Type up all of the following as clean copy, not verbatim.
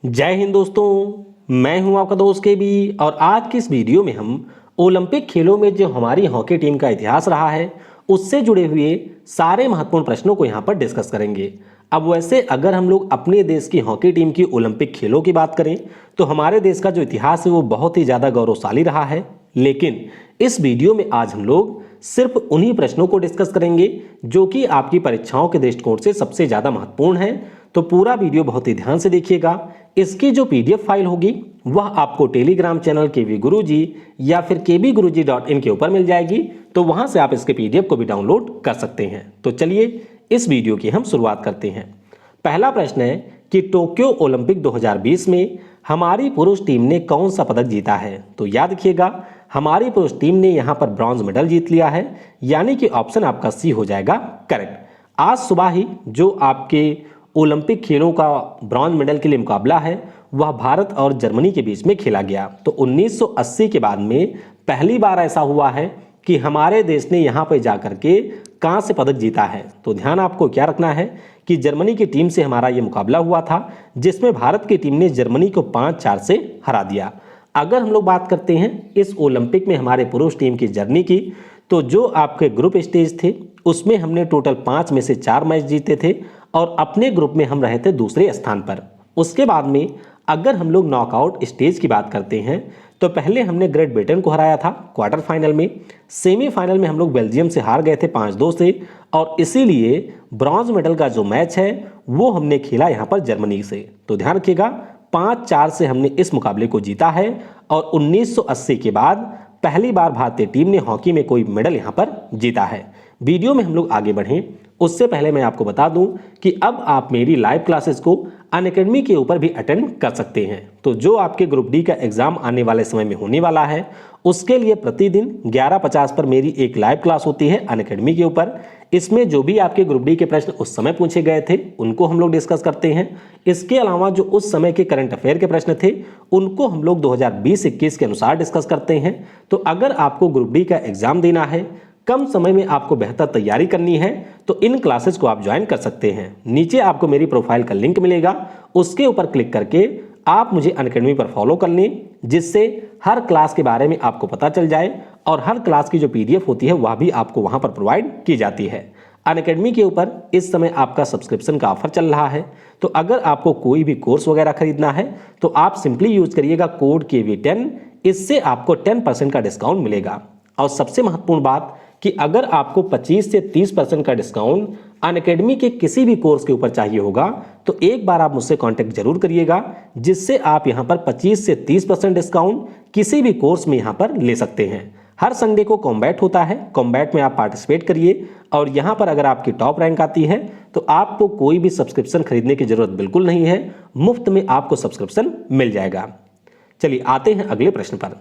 जय हिंद दोस्तों, मैं हूं आपका दोस्त के बी। और आज की इस वीडियो में हम ओलंपिक खेलों में जो हमारी हॉकी टीम का इतिहास रहा है उससे जुड़े हुए सारे महत्वपूर्ण प्रश्नों को यहां पर डिस्कस करेंगे। अब वैसे अगर हम लोग अपने देश की हॉकी टीम की ओलंपिक खेलों की बात करें तो हमारे देश का जो इतिहास है वो बहुत ही ज़्यादा गौरवशाली रहा है। लेकिन इस वीडियो में आज हम लोग सिर्फ उन्हीं प्रश्नों को डिस्कस करेंगे जो कि आपकी परीक्षाओं के दृष्टिकोण से सबसे ज़्यादा महत्वपूर्ण है। तो पूरा वीडियो बहुत ही ध्यान से देखिएगा। इसकी जो पीडीएफ फाइल होगी वह आपको टेलीग्राम चैनल केवी गुरुजी या फिर kbguruji.in के ऊपर मिल जाएगी, तो वहां से आप इसके पीडीएफ को भी डाउनलोड कर सकते हैं। तो चलिए इस वीडियो की हम शुरुआत करते हैं। पहला प्रश्न है कि टोक्यो ओलंपिक 2020 में हमारी पुरुष टीम ने कौन सा पदक जीता है। तो याद रखिएगा, हमारी पुरुष टीम ने यहां पर ब्रॉन्ज मेडल जीत लिया है, यानी कि ऑप्शन आपका सी हो जाएगा करेक्ट। आज सुबह ही जो आपके ओलंपिक खेलों का ब्रॉन्ज मेडल के लिए मुकाबला है वह भारत और जर्मनी के बीच में खेला गया। तो 1980 के बाद में पहली बार ऐसा हुआ है कि हमारे देश ने यहाँ पर जाकर के कांस्य पदक जीता है। तो ध्यान आपको क्या रखना है कि जर्मनी की टीम से हमारा ये मुकाबला हुआ था, जिसमें भारत की टीम ने जर्मनी को 5-4 से हरा दिया। अगर हम लोग बात करते हैं इस ओलंपिक में हमारे पुरुष टीम की जर्नी की, तो जो आपके ग्रुप स्टेज थे उसमें हमने टोटल 5 में से 4 मैच जीते थे और अपने ग्रुप में हम रहे थे दूसरे स्थान पर। उसके बाद में अगर हम लोग नॉकआउट स्टेज की बात करते हैं तो पहले हमने ग्रेट ब्रिटेन को हराया था क्वार्टर फाइनल में। सेमीफाइनल में हम लोग बेल्जियम से हार गए थे 5-2 से, और इसीलिए ब्रॉन्ज मेडल का जो मैच है वो हमने खेला यहाँ पर जर्मनी से। तो ध्यान रखिएगा, 5-4 से हमने इस मुकाबले को जीता है। और 1980 के बाद पहली बार भारतीय टीम ने हॉकी में कोई मेडल यहाँ पर जीता है। वीडियो में हम लोग आगे बढ़ें उससे पहले मैं आपको बता दूं कि अब आप मेरी लाइव क्लासेस को अनअकैडमी के ऊपर भी अटेंड कर सकते हैं। तो जो आपके ग्रुप डी का एग्जाम आने वाले समय में होने वाला है उसके लिए प्रतिदिन 11:50 पर मेरी एक लाइव क्लास होती है अनअकैडमी के ऊपर। इसमें जो भी आपके ग्रुप डी के प्रश्न उस समय पूछे गए थे उनको हम लोग डिस्कस करते हैं। इसके अलावा जो उस समय के करंट अफेयर के प्रश्न थे उनको हम लोग 2020-21 के अनुसार डिस्कस करते हैं। तो अगर आपको ग्रुप डी का एग्जाम देना है, कम समय में आपको बेहतर तैयारी करनी है, तो इन क्लासेस को आप ज्वाइन कर सकते हैं। नीचे आपको मेरी प्रोफाइल का लिंक मिलेगा, उसके ऊपर क्लिक करके आप मुझे अनअकैडमी पर फॉलो कर लें, जिससे हर क्लास के बारे में आपको पता चल जाए और हर क्लास की जो पीडीएफ होती है वह भी आपको वहां पर प्रोवाइड की जाती है। अनअकैडमी के ऊपर इस समय आपका सब्सक्रिप्शन का ऑफर चल रहा है। तो अगर आपको कोई भी कोर्स वगैरह खरीदना है तो आप सिंपली यूज करिएगा कोड KV10, इससे आपको 10% का डिस्काउंट मिलेगा। और सबसे महत्वपूर्ण बात कि अगर आपको 25 से 30% का डिस्काउंट अनअकैडमी के किसी भी कोर्स के ऊपर चाहिए होगा तो एक बार आप मुझसे कांटेक्ट जरूर करिएगा, जिससे आप यहां पर 25 से 30% डिस्काउंट किसी भी कोर्स में यहां पर ले सकते हैं। हर संडे को कॉम्बैट होता है, कॉम्बैट में आप पार्टिसिपेट करिए और यहां पर अगर आपकी टॉप रैंक आती है तो आपको कोई भी सब्सक्रिप्शन खरीदने की जरूरत बिल्कुल नहीं है, मुफ्त में आपको सब्सक्रिप्शन मिल जाएगा। चलिए आते हैं अगले प्रश्न पर।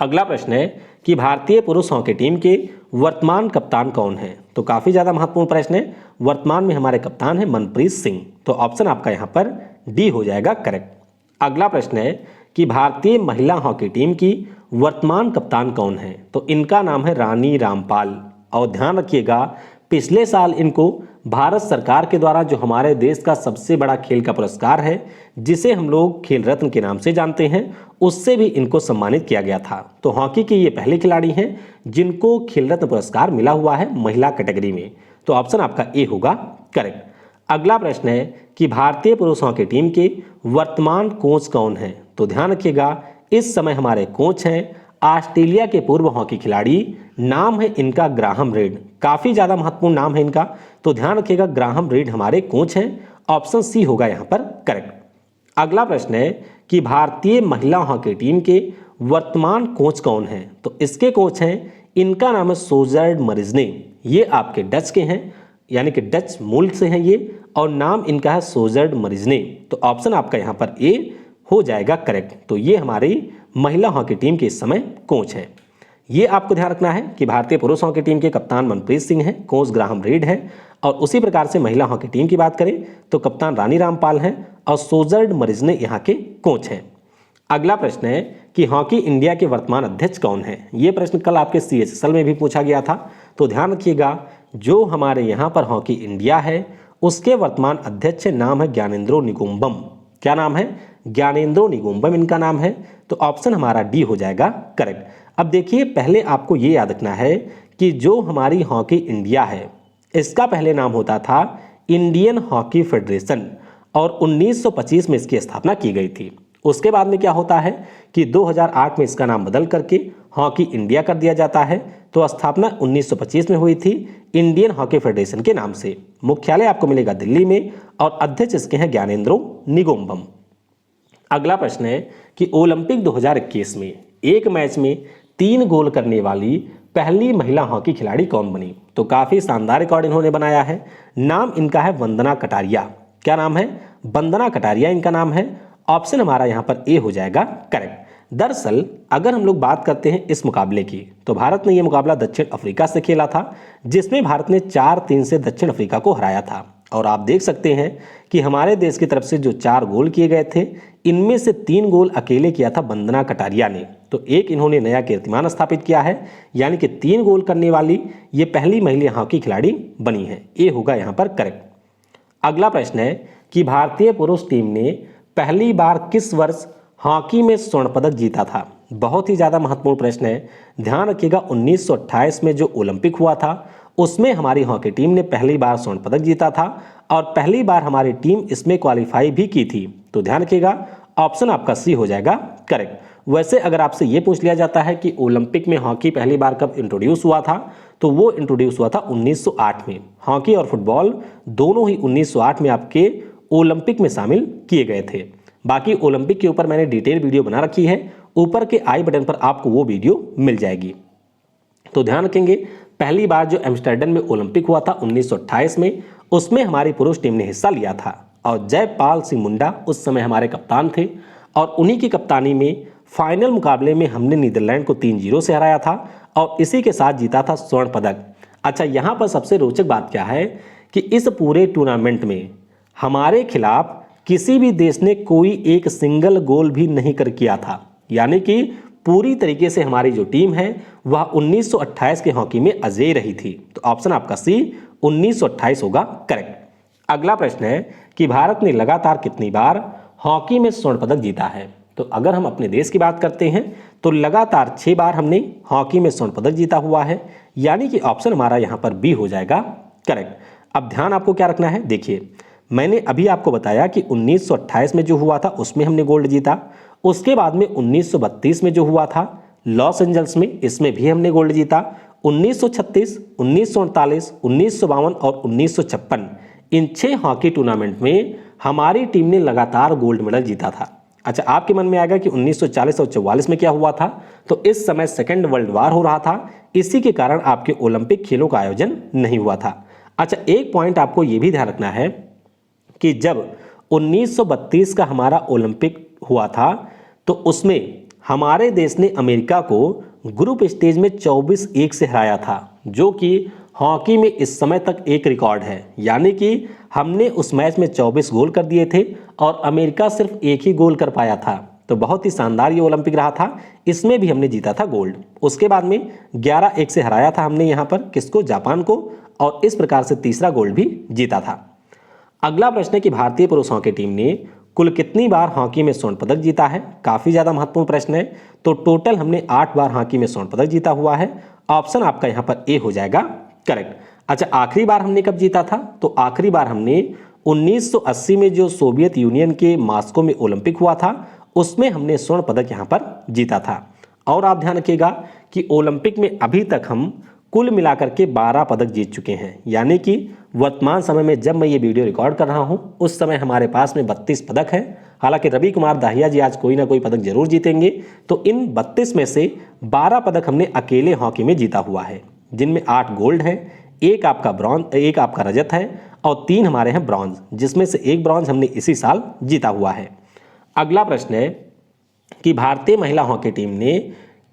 अगला प्रश्न है कि भारतीय पुरुष हॉकी टीम के वर्तमान कप्तान कौन है। तो काफी ज्यादा महत्वपूर्ण प्रश्न है। वर्तमान में हमारे कप्तान है मनप्रीत सिंह। तो ऑप्शन आपका यहां पर डी हो जाएगा करेक्ट। अगला प्रश्न है कि भारतीय महिला हॉकी टीम की वर्तमान कप्तान कौन है। तो इनका नाम है रानी रामपाल। और ध्यान रखिएगा, पिछले साल इनको भारत सरकार के द्वारा जो हमारे देश का सबसे बड़ा खेल का पुरस्कार है, जिसे हम लोग खेल रत्न के नाम से जानते हैं, उससे भी इनको सम्मानित किया गया था। तो हॉकी के ये पहले खिलाड़ी हैं जिनको खेल रत्न पुरस्कार मिला हुआ है महिला कैटेगरी में। तो ऑप्शन आपका ए होगा करेक्ट। अगला प्रश्न है कि भारतीय पुरुष हॉकी टीम के वर्तमान कोच कौन है। तो ध्यान रखिएगा, इस समय हमारे कोच हैं ऑस्ट्रेलिया के पूर्व हॉकी खिलाड़ी, नाम है इनका ग्राहम रीड। काफी ज्यादा महत्वपूर्ण नाम है इनका, तो ध्यान रखिएगा ग्राहम रीड हमारे कोच हैं। ऑप्शन सी होगा यहां पर करेक्ट। अगला प्रश्न है कि भारतीय महिला हॉकी टीम के वर्तमान कोच कौन है। तो इसके कोच हैं, इनका नाम है सोजर्ड मरिजने। ये आपके डच के हैं, यानी कि डच मूल से हैं ये, और नाम इनका है सोजर्ड मरिजने। तो ऑप्शन आपका यहां पर ए हो जाएगा करेक्ट। तो ये हमारी महिला हॉकी टीम के इस समय कोच हैं। ये आपको ध्यान रखना है कि भारतीय पुरुष हॉकी टीम के कप्तान मनप्रीत सिंह हैं, कोच ग्राहम रीड है, और उसी प्रकार से महिला हॉकी टीम की बात करें तो कप्तान रानी रामपाल हैं और सोजर्ड मरिजने यहाँ के कोच हैं। अगला प्रश्न है कि हॉकी इंडिया के वर्तमान अध्यक्ष कौन है। ये प्रश्न कल आपके CHSL में भी पूछा गया था। तो ध्यान रखिएगा, जो हमारे यहाँ पर हॉकी इंडिया है उसके वर्तमान अध्यक्ष नाम है ज्ञानेंद्रो निकुंबम। क्या नाम है? ज्ञानेंद्रो निगोम्बम इनका नाम है। तो ऑप्शन हमारा डी हो जाएगा करेक्ट। अब देखिए, पहले आपको ये याद रखना है कि जो हमारी हॉकी इंडिया है इसका पहले नाम होता था इंडियन हॉकी फेडरेशन और 1925 में इसकी स्थापना की गई थी। उसके बाद में क्या होता है कि 2008 में इसका नाम बदल करके हॉकी इंडिया कर दिया जाता है। तो स्थापना 1925 में हुई थी इंडियन हॉकी फेडरेशन के नाम से। मुख्यालय आपको मिलेगा दिल्ली में और अध्यक्ष इसके हैं ज्ञानेंद्रो निगोम्बम। अगला प्रश्न है कि ओलंपिक 2021 में एक मैच में 3 गोल करने वाली पहली महिला हॉकी खिलाड़ी कौन बनी? तो काफी शानदार रिकॉर्ड इन्होंने बनाया है। नाम इनका है वंदना कटारिया। क्या नाम है? वंदना कटारिया इनका नाम है। ऑप्शन हमारा यहां पर ए हो जाएगा करेक्ट। दरअसल अगर हम लोग बात करते हैं इस मुकाबले की, तो भारत ने यह मुकाबला दक्षिण अफ्रीका से खेला था, जिसमें भारत ने 4-3 से दक्षिण अफ्रीका को हराया था। और आप देख सकते हैं कि हमारे देश की तरफ से जो 4 गोल किए गए थे, इनमें से 3 गोल अकेले किया था वंदना कटारिया ने। तो एक इन्होंने नया कीर्तिमान स्थापित किया है, यानी कि 3 गोल करने वाली ये पहली महिला हॉकी खिलाड़ी बनी है। ए होगा यहाँ पर करेक्ट। अगला प्रश्न है कि भारतीय पुरुष टीम ने पहली बार किस वर्ष हॉकी में स्वर्ण पदक जीता था? बहुत ही ज़्यादा महत्वपूर्ण प्रश्न है। ध्यान रखिएगा, 1928 में जो ओलंपिक हुआ था उसमें हमारी हॉकी टीम ने पहली बार स्वर्ण पदक जीता था और पहली बार हमारी टीम इसमें क्वालिफाई भी की थी। तो ध्यान रखिएगा, ऑप्शन आपका सी हो जाएगा करेक्ट। वैसे अगर आपसे ये पूछ लिया जाता है कि ओलंपिक में हॉकी पहली बार कब इंट्रोड्यूस हुआ था, तो वो इंट्रोड्यूस हुआ था 1908 में। हॉकी और फुटबॉल दोनों ही 1908 में आपके ओलंपिक में शामिल किए गए थे। बाकी ओलंपिक के ऊपर मैंने डिटेल वीडियो बना रखी है, ऊपर के आई बटन पर आपको वो वीडियो मिल जाएगी। तो ध्यान रखेंगे, पहली बार जो एम्स्टर्डम में ओलंपिक हुआ था 1928 में, उसमें हमारी पुरुष टीम ने हिस्सा लिया था और जयपाल सिंह मुंडा उस समय हमारे कप्तान थे और उन्हीं की कप्तानी में फाइनल मुकाबले में हमने नीदरलैंड को 3-0 से हराया था और इसी के साथ जीता था स्वर्ण पदक। अच्छा, यहाँ पर सबसे रोचक बात क्या है कि इस पूरे टूर्नामेंट में हमारे खिलाफ किसी भी देश ने कोई एक सिंगल गोल भी नहीं कर किया था, यानी कि पूरी तरीके से हमारी जो टीम है वह 1928 के हॉकी में अजेय रही थी। तो ऑप्शन आपका सी 1928 होगा करेक्ट। अगला प्रश्न है कि भारत ने लगातार कितनी बार हॉकी में स्वर्ण पदक जीता है? तो अगर हम अपने देश की बात करते हैं तो लगातार 6 बार हमने हॉकी में स्वर्ण पदक जीता हुआ है, यानी कि ऑप्शन हमारा यहाँ पर बी हो जाएगा करेक्ट। अब ध्यान आपको क्या रखना है, देखिए मैंने अभी आपको बताया कि 1928 में जो हुआ था उसमें हमने गोल्ड जीता, उसके बाद में 1932 में जो हुआ था लॉस एंजल्स में, इसमें भी हमने गोल्ड जीता। 1936, 1948, 1952 और 1956 इन 6 हॉकी टूर्नामेंट में हमारी टीम ने लगातार गोल्ड मेडल जीता था। अच्छा, आपके मन में आएगा कि 1940 और 44 में क्या हुआ था? तो इस समय सेकेंड वर्ल्ड वार हो रहा था, इसी के कारण आपके ओलंपिक खेलों का आयोजन नहीं हुआ था। अच्छा, एक पॉइंट आपको यह भी ध्यान रखना है कि जब 1932 का हमारा ओलंपिक हुआ था तो उसमें हमारे देश ने अमेरिका को ग्रुप स्टेज में 24-1 से हराया था, जो कि हॉकी में इस समय तक एक रिकॉर्ड है। यानी कि हमने उस मैच में 24 गोल कर दिए थे और अमेरिका सिर्फ एक ही गोल कर पाया था। तो बहुत ही शानदार ये ओलंपिक रहा था, इसमें भी हमने जीता था गोल्ड। उसके बाद में 11-1 से हराया था हमने यहाँ पर किसको? जापान को, और इस प्रकार से तीसरा गोल्ड भी जीता था। अगला प्रश्न है कि भारतीय पुरुष हॉकी टीम ने कुल कितनी बार हॉकी में स्वर्ण पदक जीता है? काफी ज्यादा महत्वपूर्ण प्रश्न है। तो टोटल हमने 8 बार हॉकी में स्वर्ण पदक जीता हुआ है। ऑप्शन आपका यहाँ पर ए हो जाएगा करेक्ट। अच्छा, आखिरी बार हमने कब जीता था? तो आखिरी बार हमने 1980 में जो सोवियत यूनियन के मॉस्को में ओलंपिक हुआ था उसमें हमने स्वर्ण पदक यहाँ पर जीता था। और आप ध्यान रखिएगा कि ओलंपिक में अभी तक हम कुल मिलाकर के 12 पदक जीत चुके हैं, यानी कि वर्तमान समय में जब मैं ये वीडियो रिकॉर्ड कर रहा हूं उस समय हमारे पास में 32 पदक हैं। हालांकि रवि कुमार दाहिया जी आज कोई ना कोई पदक जरूर जीतेंगे। तो इन 32 में से 12 पदक हमने अकेले हॉकी में जीता हुआ है, जिनमें 8 गोल्ड है, एक आपका ब्रॉन्ज, एक आपका रजत है और 3 हमारे हैं ब्रॉन्ज, जिसमें से एक ब्रॉन्ज हमने इसी साल जीता हुआ है। अगला प्रश्न है कि भारतीय महिला हॉकी टीम ने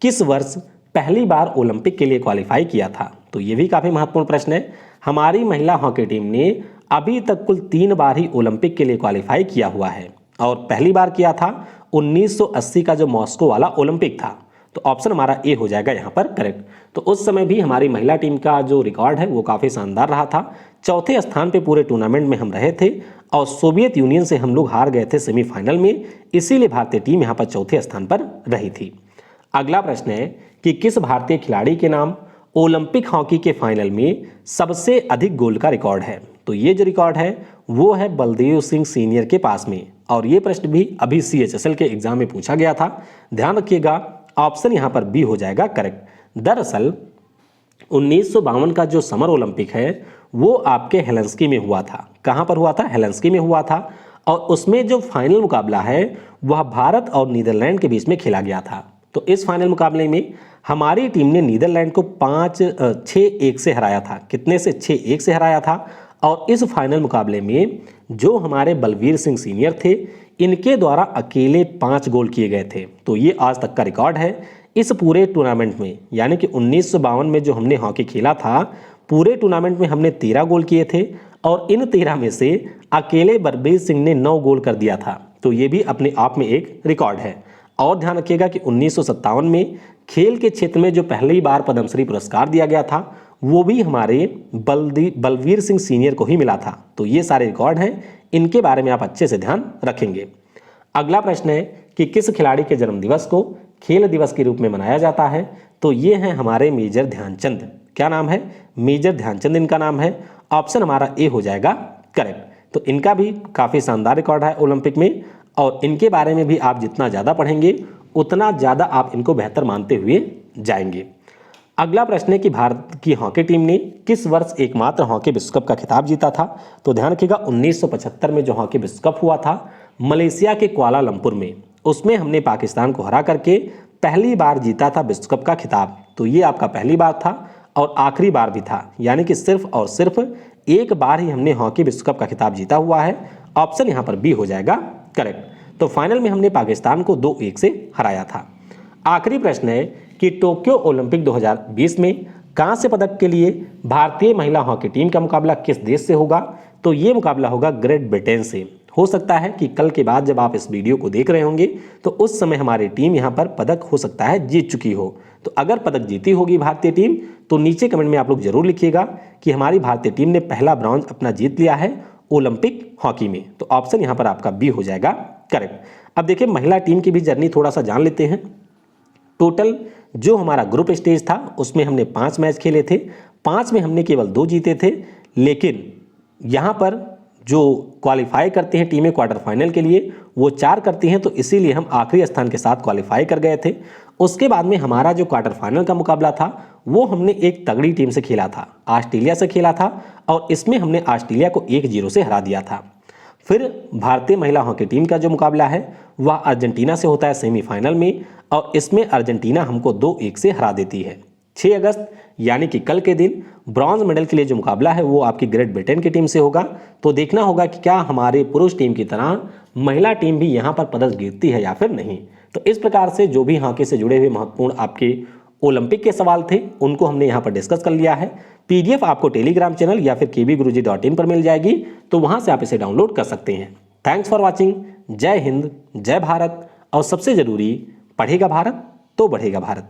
किस वर्ष पहली बार ओलंपिक के लिए क्वालिफाई किया था? तो ये भी काफी महत्वपूर्ण प्रश्न है। हमारी महिला हॉकी टीम ने अभी तक कुल 3 बार ही ओलंपिक के लिए क्वालिफाई किया हुआ है और पहली बार किया था 1980 का जो मॉस्को वाला ओलंपिक था। तो ऑप्शन हमारा ए हो जाएगा यहाँ पर करेक्ट। तो उस समय भी हमारी महिला टीम का जो रिकॉर्ड है वो काफी शानदार रहा था। चौथे स्थान पे पूरे टूर्नामेंट में हम रहे थे और सोवियत यूनियन से हम लोग हार गए थे सेमीफाइनल में, इसीलिए भारतीय टीम यहाँ पर चौथे स्थान पर रही थी। अगला प्रश्न है कि किस भारतीय खिलाड़ी के नाम ओलंपिक हॉकी के फाइनल में सबसे अधिक गोल का रिकॉर्ड है? तो ये जो रिकॉर्ड है वो है बलदेव सिंह सीनियर के पास में, और ये प्रश्न भी अभी CHSL के एग्जाम में पूछा गया था। ध्यान रखिएगा, ऑप्शन यहाँ पर बी हो जाएगा करेक्ट। दरअसल 1952 का जो समर ओलंपिक है वो आपके हेलेंस्की में हुआ था। कहाँ पर हुआ था? हेलेंस्की में हुआ था। और उसमें जो फाइनल मुकाबला है वह भारत और नीदरलैंड के बीच में खेला गया था। तो इस फाइनल मुकाबले में हमारी टीम ने नीदरलैंड को 6-1 से हराया था। कितने से? 6-1 से हराया था। और इस फाइनल मुकाबले में जो हमारे बलवीर सिंह सीनियर थे, इनके द्वारा अकेले 5 गोल किए गए थे। तो ये आज तक का रिकॉर्ड है इस पूरे टूर्नामेंट में। यानी कि 1952 में जो हमने हॉकी खेला था, पूरे टूर्नामेंट में हमने 13 गोल किए थे, और इन 13 में से अकेले बलबीर सिंह ने 9 गोल कर दिया था। तो ये भी अपने आप में एक रिकॉर्ड है। और ध्यान रखिएगा कि 1957 में खेल के क्षेत्र में जो पहली बार पद्मश्री पुरस्कार दिया गया था वो भी हमारे बलवीर सिंह सीनियर को ही मिला था। तो ये सारे रिकॉर्ड हैं, इनके बारे में आप अच्छे से ध्यान रखेंगे। अगला प्रश्न है कि किस खिलाड़ी के जन्मदिवस को खेल दिवस के रूप में मनाया जाता है? तो ये हैं हमारे मेजर ध्यानचंद। क्या नाम है? मेजर ध्यानचंद इनका नाम है। ऑप्शन हमारा ए हो जाएगा करेक्ट। तो इनका भी काफ़ी शानदार रिकॉर्ड है ओलंपिक में, और इनके बारे में भी आप जितना ज़्यादा पढ़ेंगे उतना ज़्यादा आप इनको बेहतर मानते हुए जाएंगे। अगला प्रश्न है कि भारत की हॉकी टीम ने किस वर्ष एकमात्र हॉकी विश्व कप का खिताब जीता था? तो ध्यान रखिएगा 1975 में जो हॉकी विश्व कप हुआ था मलेशिया के कुआलालंपुर में, उसमें हमने पाकिस्तान को हरा करके पहली बार जीता था विश्व कप का खिताब। तो ये आपका पहली बार था और आखिरी बार भी था, यानी कि सिर्फ और सिर्फ एक बार ही हमने हॉकी विश्व कप का खिताब जीता हुआ है। ऑप्शन यहाँ पर बी हो जाएगा करेक्ट। तो फाइनल में हमने पाकिस्तान को 2-1 से हराया था। आखिरी प्रश्न है कि टोक्यो ओलंपिक 2020 में कांस्य पदक के लिए भारतीय महिला हॉकी टीम का मुकाबला किस देश से होगा? तो ये मुकाबला होगा ग्रेट ब्रिटेन से। हो सकता है कि कल के बाद जब आप इस वीडियो को देख रहे होंगे तो उस समय हमारी टीम यहाँ पर पदक हो सकता है जीत चुकी हो। तो अगर पदक जीती होगी भारतीय टीम तो नीचे कमेंट में आप लोग जरूर लिखिएगा कि हमारी भारतीय टीम ने पहला ब्रॉन्ज अपना जीत लिया है ओलंपिक हॉकी में। तो ऑप्शन यहाँ पर आपका बी हो जाएगा करेक्ट। अब देखिए महिला टीम की भी जर्नी थोड़ा सा जान लेते हैं। टोटल जो हमारा ग्रुप स्टेज था उसमें हमने 5 मैच खेले थे, 5 में हमने केवल 2 जीते थे। लेकिन यहाँ पर जो क्वालिफाई करते हैं टीमें क्वार्टर फाइनल के लिए वो 4 करती हैं, तो इसीलिए हम आखिरी स्थान के साथ क्वालिफाई कर गए थे। उसके बाद में हमारा जो क्वार्टर फाइनल का मुकाबला था वो हमने एक तगड़ी टीम से खेला था, ऑस्ट्रेलिया से खेला था, और इसमें हमने ऑस्ट्रेलिया को 1-0 से हरा दिया था। फिर भारतीय महिला हॉकी टीम का जो मुकाबला है वह अर्जेंटीना से होता है सेमीफाइनल में, और इसमें अर्जेंटीना हमको 2-1 से हरा देती है। 6 अगस्त यानी कि कल के दिन ब्रॉन्ज मेडल के लिए जो मुकाबला है वो आपकी ग्रेट ब्रिटेन की टीम से होगा। तो देखना होगा कि क्या हमारे पुरुष टीम की तरह महिला टीम भी यहाँ पर पदक जीतती है या फिर नहीं। तो इस प्रकार से जो भी हॉकी से जुड़े हुए महत्वपूर्ण आपके ओलंपिक के सवाल थे उनको हमने यहाँ पर डिस्कस कर लिया है। PDF आपको टेलीग्राम चैनल या फिर kbguruji.in पर मिल जाएगी, तो वहाँ से आप इसे डाउनलोड कर सकते हैं। Thanks for watching. जय हिंद, जय भारत, और सबसे ज़रूरी, पढ़ेगा भारत तो बढ़ेगा भारत।